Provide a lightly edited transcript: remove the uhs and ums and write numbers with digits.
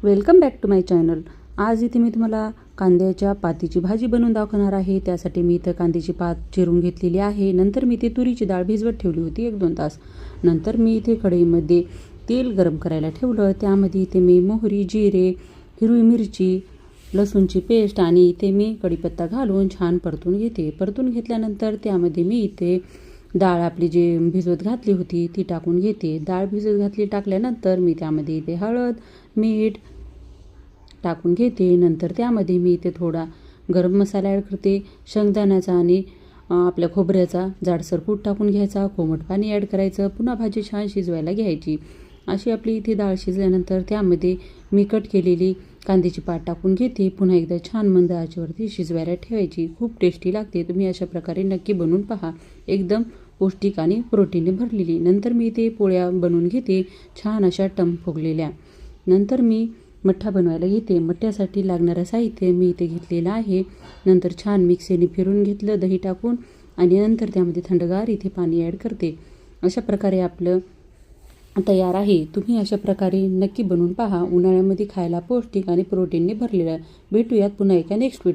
Welcome back to my channel. आज इथे मी तुम्हाला कांद्याच्या पातीची भाजी बनवून दाखवणार आहे। त्यासाठी मी इथे कांद्याची पात चिरून घेतलेली आहे। नंतर मी इथे तुरीची डाळ भिजवत ठेवली होती 1-2 तास। नंतर मी इथे कढईमध्ये तेल गरम करायला ठेवलं। त्यामध्ये इथे मी मोहरी, जिरे, हिरवी मिरची, लसूणची पेस्ट आणि इथे मी कढीपत्ता घालून छान परतून घेते। परतून घेतल्यानंतर त्यामध्ये मी इथे डाळ आपली जी भिजवत घातली होती ती टाकून घेते। डाळ भिजवत टाकल्यानंतर मी त्यामध्ये इथे हळद, मीठ टाकून घेते। नंतर त्यामध्ये मी इथे थोडा गरम मसाला ॲड करते, शेंगदाण्याचा आणि आपल्या खोबऱ्याचा जाडसर कूट टाकून घ्यायचा, कोमट पाणी ॲड करायचं, पुन्हा भाजी छान शिजवायला घ्यायची। अशी आपली इथे डाळ शिजल्यानंतर त्यामध्ये मी कट केलेली कांद्याची पात टाकून घेते। पुन्हा एकदा छान मंद आचेवरती शिजवायला ठेवायची। खूप टेस्टी लागते, तुम्ही अशा प्रकारे नक्की बनवून पहा। एकदम पौष्टिक आणि प्रोटीनने भरलेली। नंतर मी इथे पोळ्या बनवून घेते, छान अशा टम फुगलेल्या। नंतर मी मठ्ठा बनवायला घेते। मठ्ठ्यासाठी लागणारं साहित्य मी इथे घेतलेलं आहे। नंतर छान मिक्सीने फिरून घेतलं दही टाकून आणि नंतर त्यामध्ये थंडगार इथे पाणी ॲड करते। अशा प्रकारे आपलं तयार आहे। तुम्ही अशा प्रकारे नक्की बनवून पहा। उन्हाळ्यामध्ये खायला पौष्टिक आणि प्रोटीनने भरलेलं। भेटूयात पुन्हा एका नेक्स्ट व्हिडिओ।